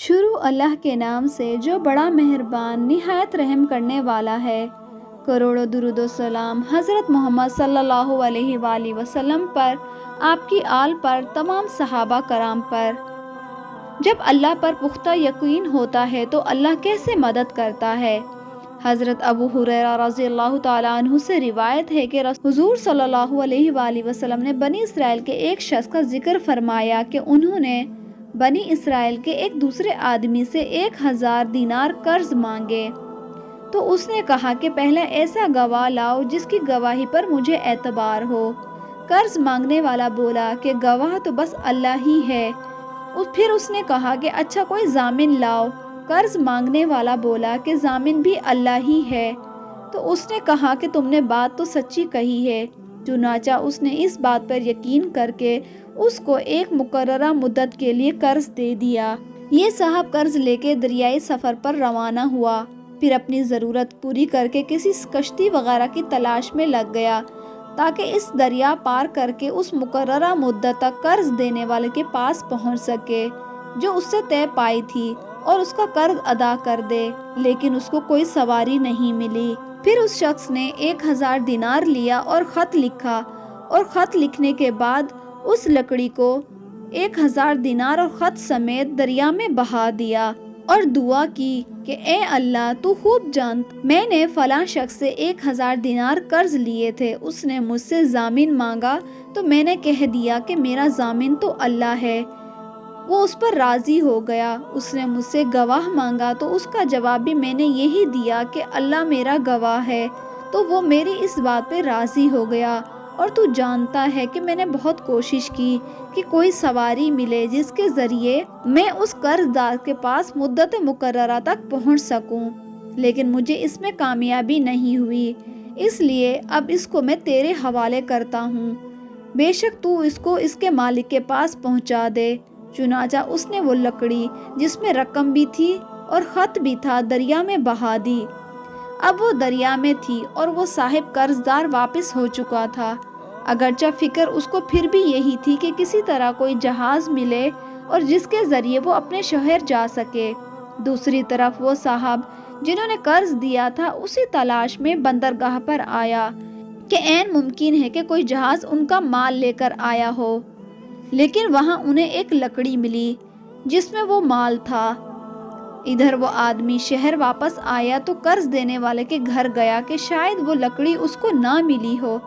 شروع اللہ کے نام سے جو بڑا مہربان نہایت رحم کرنے والا ہے۔ کروڑوں درود و سلام حضرت محمد صلی اللہ علیہ وآلہ وسلم پر، آپ کی آل پر، تمام صحابہ کرام پر۔ جب اللہ پر پختہ یقین ہوتا ہے تو اللہ کیسے مدد کرتا ہے؟ حضرت ابو ہریرہ رضی اللہ تعالیٰ عنہ سے روایت ہے کہ حضور صلی اللہ علیہ وآلہ وسلم نے بنی اسرائیل کے ایک شخص کا ذکر فرمایا کہ انہوں نے بنی اسرائیل کے ایک دوسرے آدمی سے 1000 دینار قرض مانگے، تو اس نے کہا کہ پہلے ایسا گواہ لاؤ جس کی گواہی پر مجھے اعتبار ہو۔ قرض مانگنے والا بولا کہ گواہ تو بس اللہ ہی ہے۔ پھر اس نے کہا کہ اچھا کوئی ضامن لاؤ۔ قرض مانگنے والا بولا کہ ضامن بھی اللہ ہی ہے۔ تو اس نے کہا کہ تم نے بات تو سچی کہی ہے۔ چنانچہ اس نے اس بات پر یقین کر کے اس کو ایک مقررہ مدت کے لیے قرض دے دیا۔ یہ صاحب قرض لے کے دریائی سفر پر روانہ ہوا، پھر اپنی ضرورت پوری کر کے کسی کشتی وغیرہ کی تلاش میں لگ گیا تاکہ اس دریا پار کر کے اس مقررہ مدت تک قرض دینے والے کے پاس پہنچ سکے جو اس سے طے پائی تھی اور اس کا قرض ادا کر دے، لیکن اس کو کوئی سواری نہیں ملی۔ پھر اس شخص نے 1000 دینار لیا اور خط لکھا، اور خط لکھنے کے بعد اس لکڑی کو 1000 دینار اور خط سمیت دریا میں بہا دیا اور دعا کی کہ اے اللہ تو خوب جانتا میں نے فلاں شخص سے 1000 دینار قرض لیے تھے، اس نے مجھ سے ضامن مانگا تو میں نے کہہ دیا کہ میرا ضامن تو اللہ ہے، وہ اس پر راضی ہو گیا۔ اس نے مجھ سے گواہ مانگا تو اس کا جواب بھی میں نے یہی دیا کہ اللہ میرا گواہ ہے، تو وہ میری اس بات پہ راضی ہو گیا۔ اور تو جانتا ہے کہ میں نے بہت کوشش کی کہ کوئی سواری ملے جس کے ذریعے میں اس قرض دار کے پاس مدت مقررہ تک پہنچ سکوں، لیکن مجھے اس میں کامیابی نہیں ہوئی، اس لیے اب اس کو میں تیرے حوالے کرتا ہوں، بے شک تو اس کو اس کے مالک کے پاس پہنچا دے۔ چنانچہ اس نے وہ لکڑی جس میں رقم بھی تھی اور خط بھی تھا دریا میں بہا دی۔ اب وہ دریا میں تھی اور وہ صاحب قرض دار واپس ہو چکا تھا، اگرچہ فکر اس کو پھر بھی یہی تھی کہ کسی طرح کوئی جہاز ملے اور جس کے ذریعے وہ اپنے شہر جا سکے۔ دوسری طرف وہ صاحب جنہوں نے قرض دیا تھا اسی تلاش میں بندرگاہ پر آیا کہ عین ممکن ہے کہ کوئی جہاز ان کا مال لے کر آیا ہو، لیکن وہاں انہیں ایک لکڑی ملی جس میں وہ مال تھا۔ ادھر وہ آدمی شہر واپس آیا تو قرض دینے والے کے گھر گیا کہ شاید وہ لکڑی اس کو نہ ملی ہو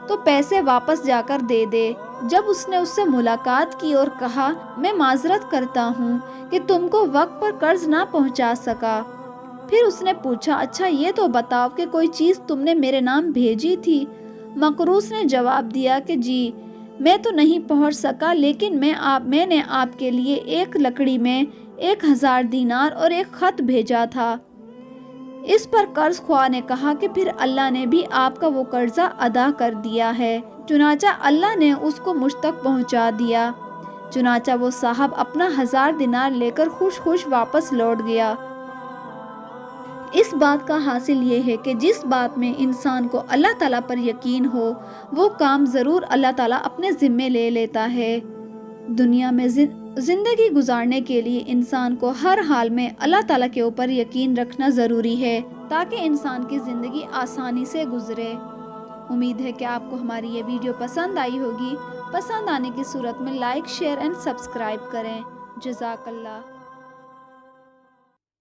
تو پیسے واپس جا کر دے دے۔ جب اس نے اس سے ملاقات کی اور کہا میں معذرت کرتا ہوں کہ تم کو وقت پر قرض نہ پہنچا سکا، پھر اس نے پوچھا اچھا یہ تو بتاؤ کہ کوئی چیز تم نے میرے نام بھیجی تھی؟ مقروض نے جواب دیا کہ جی میں تو نہیں پہنچ سکا، لیکن میں نے آپ کے لیے ایک لکڑی میں 1000 دینار اور ایک خط بھیجا تھا۔ اس پر قرض خواہ نے کہا کہ پھر اللہ نے بھی آپ کا وہ قرضہ ادا کر دیا ہے، چنانچہ اللہ نے اس کو مجھ تک پہنچا دیا۔ چنانچہ وہ صاحب اپنا 1000 دینار لے کر خوش خوش واپس لوٹ گیا۔ اس بات کا حاصل یہ ہے کہ جس بات میں انسان کو اللہ تعالیٰ پر یقین ہو وہ کام ضرور اللہ تعالیٰ اپنے ذمے لے لیتا ہے۔ دنیا میں زندگی گزارنے کے لیے انسان کو ہر حال میں اللہ تعالیٰ کے اوپر یقین رکھنا ضروری ہے تاکہ انسان کی زندگی آسانی سے گزرے۔ امید ہے کہ آپ کو ہماری یہ ویڈیو پسند آئی ہوگی۔ پسند آنے کی صورت میں لائک، شیئر اینڈ سبسکرائب کریں۔ جزاک اللہ۔